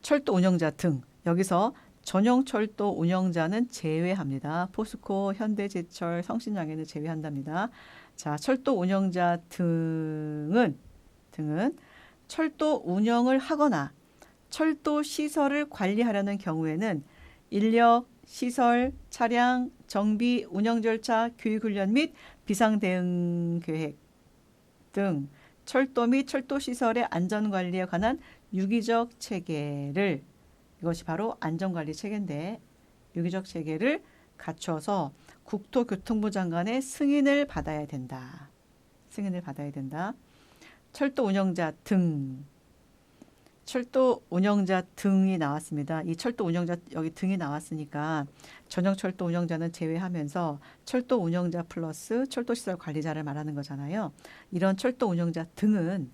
철도 운영자 등. 여기서 전용 철도 운영자는 제외합니다. 포스코, 현대제철, 성신양해는 제외한답니다. 자, 철도 운영자 등은 철도 운영을 하거나 철도 시설을 관리하려는 경우에는 인력, 시설, 차량, 정비, 운영 절차, 교육 훈련 및 비상 대응 계획 등 철도 및 철도 시설의 안전 관리에 관한 유기적 체계를 이것이 바로 안전관리 체계인데 유기적 체계를 갖춰서 국토교통부 장관의 승인을 받아야 된다. 철도 운영자 등 철도 운영자 등이 나왔습니다. 이 철도 운영자 여기 등이 나왔으니까 전용 철도 운영자는 제외하면서 철도 운영자 플러스 철도 시설 관리자를 말하는 거잖아요. 이런 철도 운영자 등은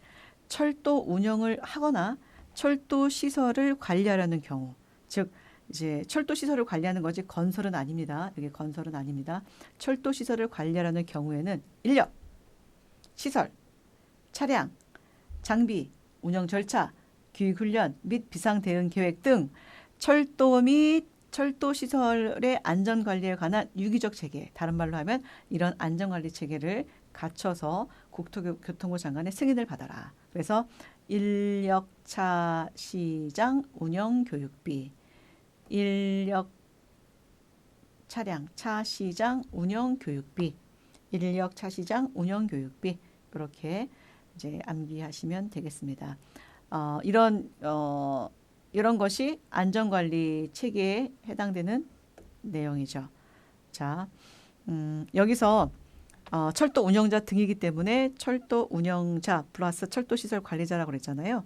철도 운영을 하거나 철도 시설을 관리하려는 경우, 즉 이제 철도 시설을 관리하는 거지 건설은 아닙니다. 이게 건설은 아닙니다. 철도 시설을 관리하려는 경우에는 인력, 시설, 차량, 장비, 운영 절차, 교육훈련 및 비상대응 계획 등 철도 및 철도 시설의 안전관리에 관한 유기적 체계, 다른 말로 하면 이런 안전관리 체계를 갖춰서 국토교통부 장관의 승인을 받아라. 그래서 인력차 시장 운영 교육비, 인력 차량 차 시장 운영 교육비, 인력 차 시장 운영 교육비 이렇게 이제 암기하시면 되겠습니다. 이런 것이 안전관리 체계에 해당되는 내용이죠. 자, 여기서 철도 운영자 등이기 때문에 철도 운영자 플러스 철도 시설 관리자라고 그랬잖아요.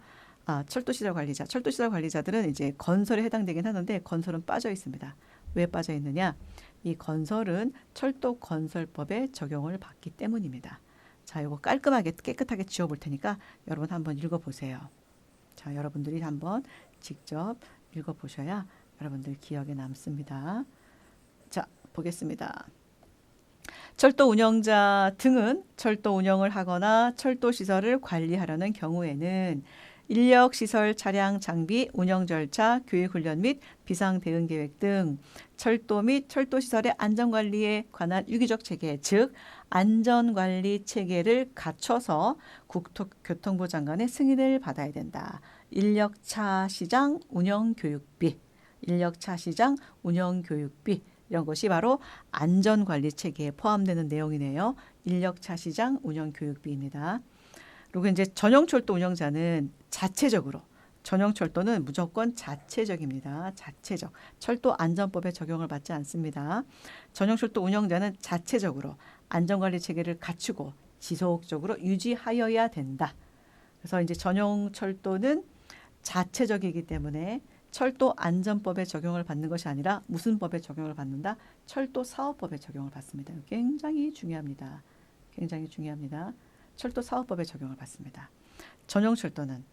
철도 시설 관리자. 철도 시설 관리자들은 이제 건설에 해당되긴 하는데 건설은 빠져 있습니다. 왜 빠져 있느냐? 이 건설은 철도 건설법에 적용을 받기 때문입니다. 자, 이거 깔끔하게 깨끗하게 지워 볼 테니까 여러분 한번 읽어 보세요. 자, 여러분들이 한번 직접 읽어 보셔야 여러분들 기억에 남습니다. 자, 보겠습니다. 철도 운영자 등은 철도 운영을 하거나 철도 시설을 관리하려는 경우에는 인력, 시설, 차량, 장비, 운영 절차, 교육 훈련 및 비상 대응 계획 등 철도 및 철도 시설의 안전관리에 관한 유기적 체계, 즉 안전관리 체계를 갖춰서 국토교통부 장관의 승인을 받아야 된다. 인력차 시장 운영 교육비, 인력차 시장 운영 교육비 이런 것이 바로 안전관리 체계에 포함되는 내용이네요. 인력차 시장 운영 교육비입니다. 그리고 이제 전용철도 운영자는 자체적으로, 전용철도는 무조건 자체적입니다. 자체적. 철도 안전법에 적용을 받지 않습니다. 전용철도 운영자는 자체적으로 안전관리 체계를 갖추고 지속적으로 유지하여야 된다. 그래서 이제 전용철도는 자체적이기 때문에 철도 안전법에 적용을 받는 것이 아니라 무슨 법에 적용을 받는다? 철도 사업법에 적용을 받습니다. 굉장히 중요합니다. 굉장히 중요합니다. 철도 사업법에 적용을 받습니다. 전용철도는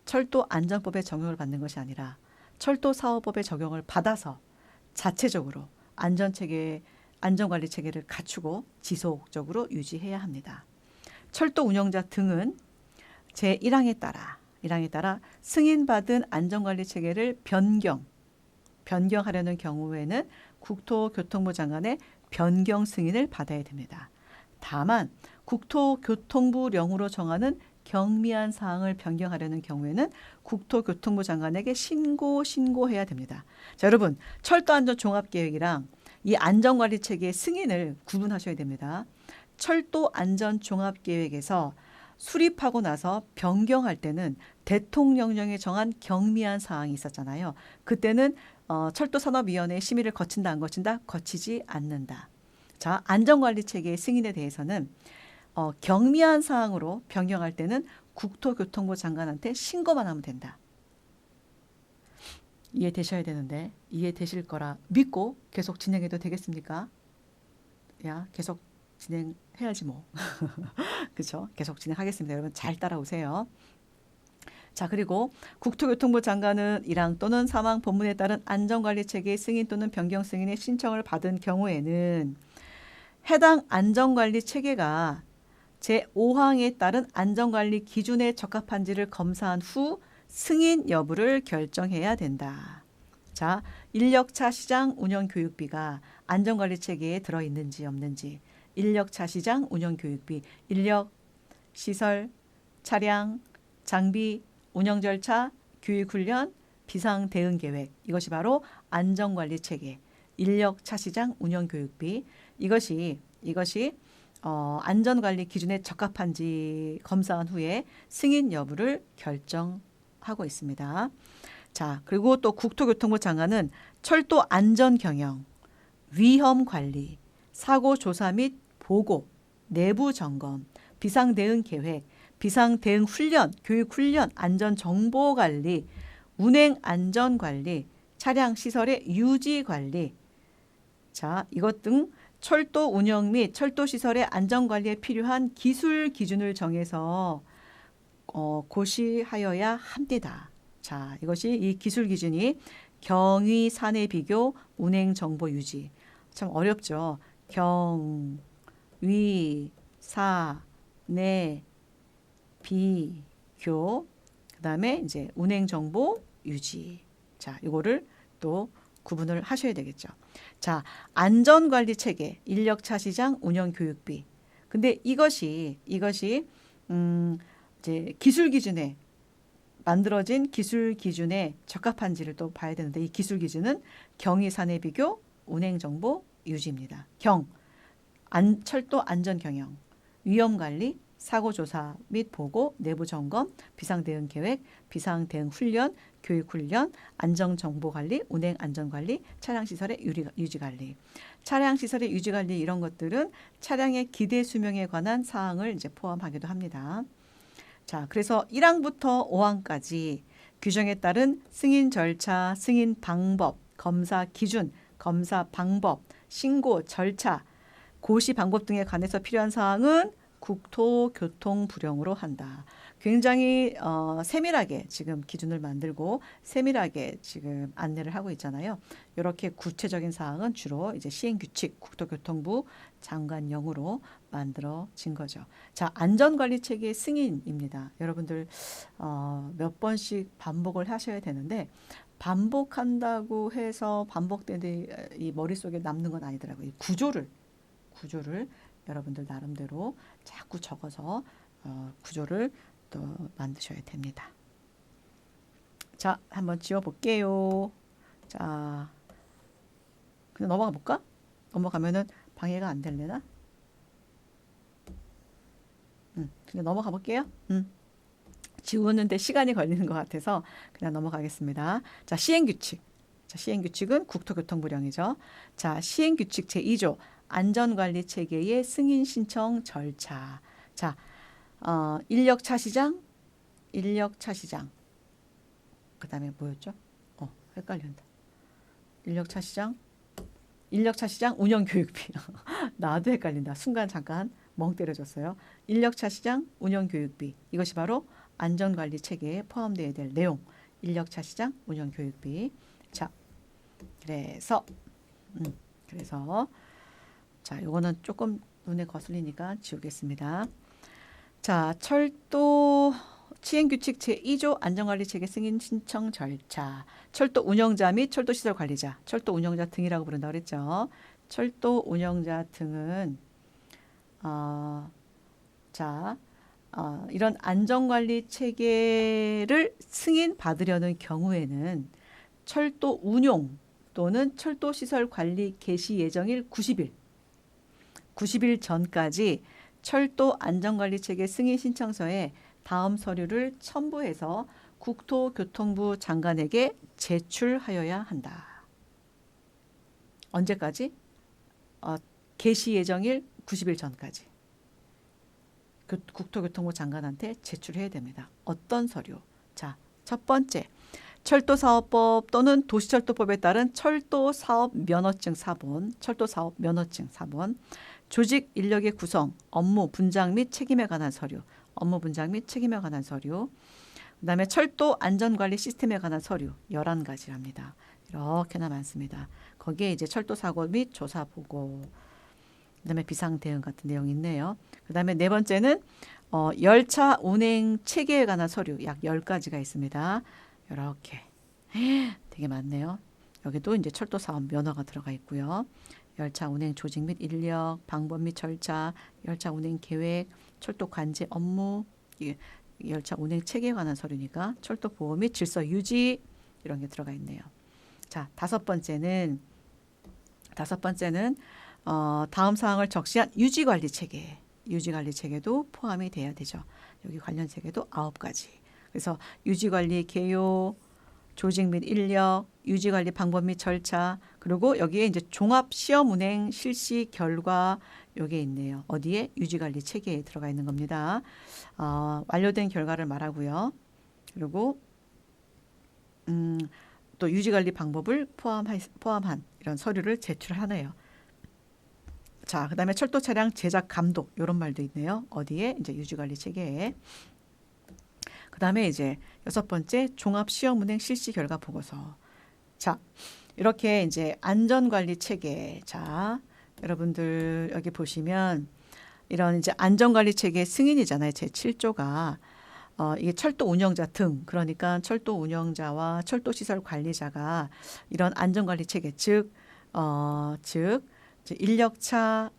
철도 안전법에 적용을 받는 것이 아니라 철도 사업법에 적용을 받아서 자체적으로 안전관리 체계를 갖추고 지속적으로 유지해야 합니다. 철도 운영자 등은 제1항에 따라 승인받은 안전관리 체계를 변경하려는 경우에는 국토교통부 장관의 변경 승인을 받아야 됩니다. 다만 국토교통부령으로 정하는 경미한 사항을 변경하려는 경우에는 국토교통부 장관에게 신고해야 됩니다. 자, 여러분, 철도안전종합계획이랑 이 안전관리 체계의 승인을 구분하셔야 됩니다. 철도안전종합계획에서 수립하고 나서 변경할 때는 대통령령에 정한 경미한 사항이 있었잖아요. 그때는 철도산업위원회의 심의를 거친다 안 거친다? 거치지 않는다. 자, 안전관리 체계의 승인에 대해서는 경미한 사항으로 변경할 때는 국토교통부 장관한테 신고만 하면 된다. 이해되셔야 되는데 이해되실 거라 믿고 계속 진행해도 되겠습니까? 야, 계속 진행해야지 뭐. 그렇죠? 계속 진행하겠습니다. 여러분 잘 따라오세요. 자, 그리고 국토교통부 장관은 1항 또는 3항 본문에 따른 안전관리 체계의 승인 또는 변경 승인의 신청을 받은 경우에는 해당 안전관리 체계가 제5항에 따른 안전관리 기준에 적합한지를 검사한 후 승인 여부를 결정해야 된다. 자, 인력차 시장 운영 교육비가 안전관리 체계에 들어있는지 없는지, 인력차 시장 운영 교육비, 인력, 시설, 차량, 장비, 운영 절차, 교육 훈련, 비상 대응 계획, 이것이 바로 안전관리 체계, 인력차 시장 운영 교육비, 이것이 안전관리 기준에 적합한지 검사한 후에 승인 여부를 결정하고 있습니다. 자, 그리고 또 국토교통부 장관은 철도 안전 경영, 위험 관리, 사고 조사 및 보고, 내부 점검, 비상 대응 계획, 비상 대응 훈련, 교육 훈련, 안전 정보 관리, 운행 안전 관리, 차량 시설의 유지 관리. 자, 이것 등 철도 운영 및 철도 시설의 안전 관리에 필요한 기술 기준을 정해서 고시하여야 합니다. 자, 이것이 이 기술 기준이 경위 사내 비교 운행 정보 유지. 참 어렵죠. 경위 사내 비교 그다음에 이제 운행 정보 유지. 자, 이거를 또 구분을 하셔야 되겠죠. 자, 안전관리 체계, 인력 차시장, 운영 교육비. 근데 이것이 이제 기술 기준에 만들어진 기술 기준에 적합한지를 또 봐야 되는데 이 기술 기준은 경위 사내 비교, 운행 정보 유지입니다. 철도 안전 경영, 위험 관리, 사고 조사 및 보고, 내부 점검, 비상 대응 계획, 비상 대응 훈련, 교육 훈련, 안전 정보 관리, 운행 안전 관리, 차량 시설의 유지 관리. 차량 시설의 유지 관리 이런 것들은 차량의 기대 수명에 관한 사항을 이제 포함하기도 합니다. 자, 그래서 1항부터 5항까지 규정에 따른 승인 절차, 승인 방법, 검사 기준, 검사 방법, 신고 절차, 고시 방법 등에 관해서 필요한 사항은 국토교통부령으로 한다. 굉장히 세밀하게 지금 기준을 만들고 세밀하게 지금 안내를 하고 있잖아요. 이렇게 구체적인 사항은 주로 이제 시행규칙 국토교통부 장관령으로 만들어진 거죠. 자, 안전관리 체계 승인입니다. 여러분들 몇 번씩 반복을 하셔야 되는데 반복한다고 해서 반복되는데 이 머릿속에 남는 건 아니더라고요. 이 구조를 여러분들 나름대로 자꾸 적어서 구조를 또 만드셔야 됩니다. 자, 한번 지워볼게요. 자, 그냥 넘어가 볼까? 넘어가면은 방해가 안 될래나? 그냥 넘어가 볼게요. 지우는데 시간이 걸리는 것 같아서 그냥 넘어가겠습니다. 자, 시행규칙. 자, 시행규칙은 국토교통부령이죠. 자, 시행규칙 제2조 안전관리 체계의 승인 신청 절차. 자, 인력 차시장. 그다음에 뭐였죠? 헷갈린다. 인력 차시장, 운영 교육비. 나도 헷갈린다. 순간 잠깐 멍 때려줬어요. 인력 차시장, 운영 교육비. 이것이 바로 안전관리 체계에 포함되어야 될 내용. 인력 차시장, 운영 교육비. 자, 그래서 자, 요거는 조금 눈에 거슬리니까 지우겠습니다. 자, 철도 시행규칙 제2조 안전관리체계 승인 신청 절차. 철도 운영자 및 철도 시설 관리자. 철도 운영자 등이라고 부른다고 그랬죠. 철도 운영자 등은 이런 안전관리 체계를 승인 받으려는 경우에는 철도 운용 또는 철도 시설 관리 개시 예정일 90일 전까지 철도 안전관리 체계 승인 신청서에 다음 서류를 첨부해서 국토교통부 장관에게 제출하여야 한다. 언제까지? 개시 예정일 90일 전까지. 국토교통부 장관한테 제출해야 됩니다. 어떤 서류? 자, 첫 번째, 철도사업법 또는 도시철도법에 따른 철도사업 면허증 사본, 조직 인력의 구성, 업무 분장 및 책임에 관한 서류, 그다음에 철도 안전관리 시스템에 관한 서류 11가지랍니다. 이렇게나 많습니다. 거기에 이제 철도 사고 및 조사 보고, 그다음에 비상 대응 같은 내용이 있네요. 그다음에 네 번째는 열차 운행 체계에 관한 서류 약 10가지가 있습니다. 이렇게 되게 많네요. 여기도 이제 철도 사업 면허가 들어가 있고요. 열차 운행 조직 및 인력, 방법 및 절차, 열차 운행 계획, 철도 관제 업무, 열차 운행 체계에 관한 서류니까 철도 보호 및 질서 유지 이런 게 들어가 있네요. 자, 다섯 번째는 다음 사항을 적시한 유지관리 체계도 포함이 돼야 되죠. 여기 관련 체계도 9가지. 그래서 유지관리 개요, 조직 및 인력, 유지관리 방법 및 절차, 그리고 여기에 이제 종합 시험 운행 실시 결과 요게 있네요. 어디에? 유지관리 체계에 들어가 있는 겁니다. 완료된 결과를 말하고요. 그리고 또 유지관리 방법을 포함한 이런 서류를 제출하네요. 자, 그다음에 철도 차량 제작 감독 이런 말도 있네요. 어디에? 이제 유지관리 체계에. 그다음에 이제 6번째 종합 시험 운행 실시 결과 보고서. 자, 이렇게 이제 안전관리 체계. 자, 여러분들 여기 보시면 이런 이제 안전관리 체계 승인이잖아요. 제 7조가. 이게 철도 운영자 등, 그러니까 철도 운영자와 철도 시설 관리자가 이런 안전관리 체계, 즉 인력차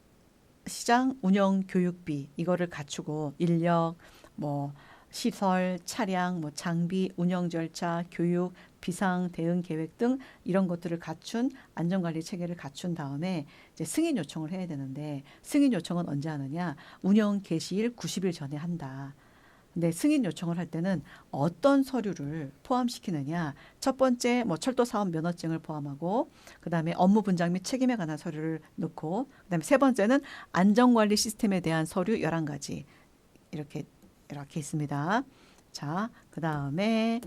시장 운영 교육비 이거를 갖추고 인력, 뭐 시설, 차량, 뭐 장비, 운영 절차, 교육, 비상 대응 계획 등 이런 것들을 갖춘 안전관리 체계를 갖춘 다음에 이제 승인 요청을 해야 되는데 승인 요청은 언제 하느냐? 운영 개시일 90일 전에 한다. 근데 승인 요청을 할 때는 어떤 서류를 포함시키느냐? 첫 번째 뭐 철도 사업 면허증을 포함하고 그다음에 업무 분장 및 책임에 관한 서류를 넣고 그다음에 세 번째는 안전관리 시스템에 대한 서류 11가지 이렇게 있습니다. 자, 그다음에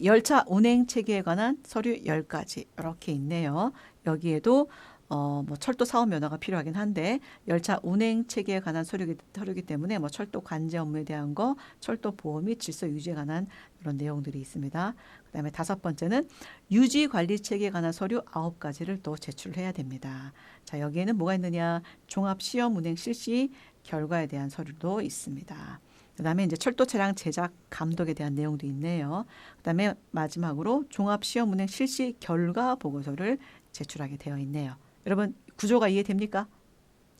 열차 운행 체계에 관한 서류 10가지 이렇게 있네요. 여기에도 뭐 철도 사업 면허가 필요하긴 한데 열차 운행 체계에 관한 서류이기 때문에 뭐 철도 관제 업무에 대한 거, 철도 보호 및 질서 유지에 관한 이런 내용들이 있습니다. 그다음에 5번째는 유지 관리 체계에 관한 서류 9가지를 또 제출해야 됩니다. 자, 여기에는 뭐가 있느냐? 종합 시험 운행 실시 결과에 대한 서류도 있습니다. 그다음에 이제 철도 차량 제작 감독에 대한 내용도 있네요. 그다음에 마지막으로 종합 시험 운행 실시 결과 보고서를 제출하게 되어 있네요. 여러분 구조가 이해됩니까?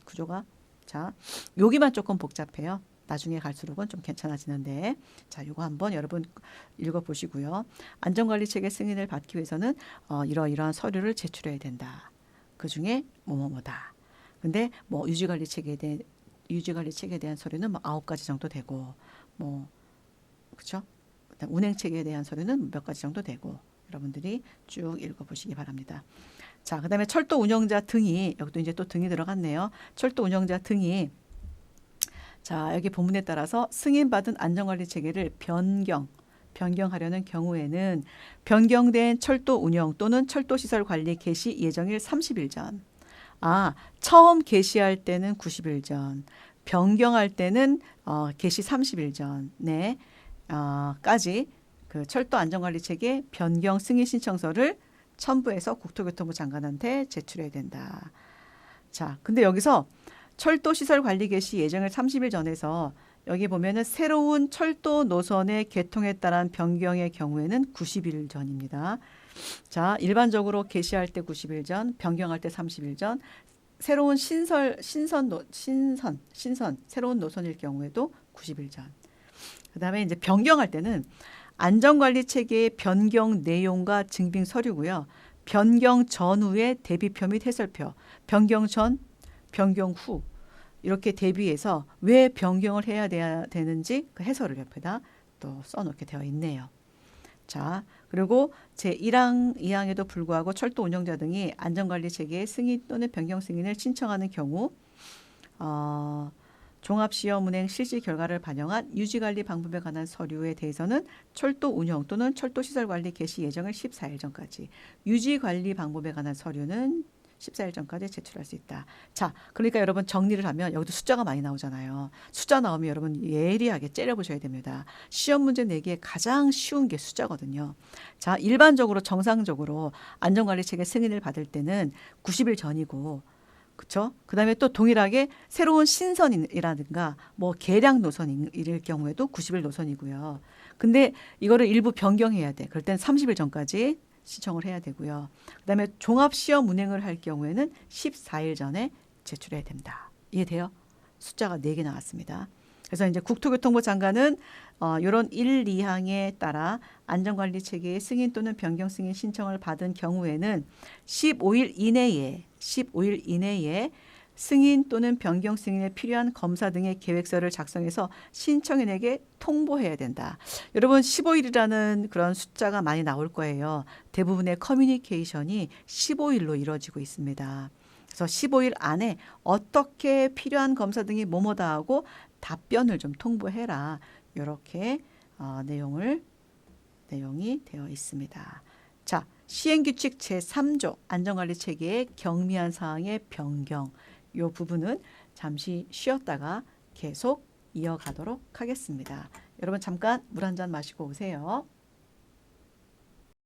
구조가. 자, 여기만 조금 복잡해요. 나중에 갈수록은 좀 괜찮아지는데 자, 요거 한번 여러분 읽어보시고요. 안전관리 체계 승인을 받기 위해서는 이러이러한 서류를 제출해야 된다. 그중에 뭐뭐뭐다. 근데 뭐 유지관리 체계에 대한 서류는 뭐 9가지 정도 되고 뭐 그렇죠? 운행 체계에 대한 서류는 몇 가지 정도 되고 여러분들이 쭉 읽어보시기 바랍니다. 자, 그다음에 철도 운영자 등이 여기도 이제 또 등이 들어갔네요. 철도 운영자 등이 자, 여기 본문에 따라서 승인받은 안전관리 체계를 변경하려는 경우에는 변경된 철도 운영 또는 철도 시설 관리 개시 예정일 30일 전. 처음 개시할 때는 90일 전, 변경할 때는 개시 30일 전에 까지 그 철도 안전관리 체계 변경 승인 신청서를 첨부해서 국토교통부 장관한테 제출해야 된다. 자, 근데 여기서 철도 시설 관리 개시 예정일 30일 전에서 여기 보면은 새로운 철도 노선의 개통에 따른 변경의 경우에는 90일 전입니다. 자, 일반적으로 개시할 때 90일 전, 변경할 때 30일 전, 새로운 신선 새로운 노선일 경우에도 90일 전. 그다음에 이제 변경할 때는 안전관리 체계의 변경 내용과 증빙 서류고요. 변경 전후의 대비표 및 해설표, 변경 전, 변경 후 이렇게 대비해서 왜 변경을 해야 되는지 그 해설을 옆에다 또 써놓게 되어 있네요. 자, 그리고 제1항, 2항에도 불구하고 철도 운영자 등이 안전관리 체계의 승인 또는 변경 승인을 신청하는 경우 종합시험 운행 실시 결과를 반영한 유지관리 방법에 관한 서류에 대해서는 철도 운영 또는 철도 시설 관리 개시 예정일 14일 전까지, 유지관리 방법에 관한 서류는 14일 전까지 제출할 수 있다. 자, 그러니까 여러분 정리를 하면 여기도 숫자가 많이 나오잖아요. 숫자 나오면 여러분 예리하게 째려보셔야 됩니다. 시험 문제 내기에 가장 쉬운 게 숫자거든요. 자, 일반적으로 정상적으로 안전관리 체계 승인을 받을 때는 90일 전이고 그렇죠? 그다음에 또 동일하게 새로운 신선이라든가 뭐 개량 노선일 경우에도 90일 노선이고요. 근데 이거를 일부 변경해야 돼. 그럴 땐 30일 전까지 신청을 해야 되고요. 그다음에 종합시험 운행을 할 경우에는 14일 전에 제출해야 됩니다. 이해돼요? 숫자가 4개 나왔습니다. 그래서 이제 국토교통부 장관은 이런 1, 2항에 따라 안전관리 체계의 승인 또는 변경 승인 신청을 받은 경우에는 15일 이내에 승인 또는 변경 승인에 필요한 검사 등의 계획서를 작성해서 신청인에게 통보해야 된다. 여러분 15일이라는 그런 숫자가 많이 나올 거예요. 대부분의 커뮤니케이션이 15일로 이루어지고 있습니다. 그래서 15일 안에 어떻게 필요한 검사 등이 뭐뭐다 하고 답변을 좀 통보해라. 이렇게 내용이 되어 있습니다. 자, 시행규칙 제3조 안전관리 체계의 경미한 사항의 변경. 이 부분은 잠시 쉬었다가 계속 이어가도록 하겠습니다. 여러분 잠깐 물 한 잔 마시고 오세요.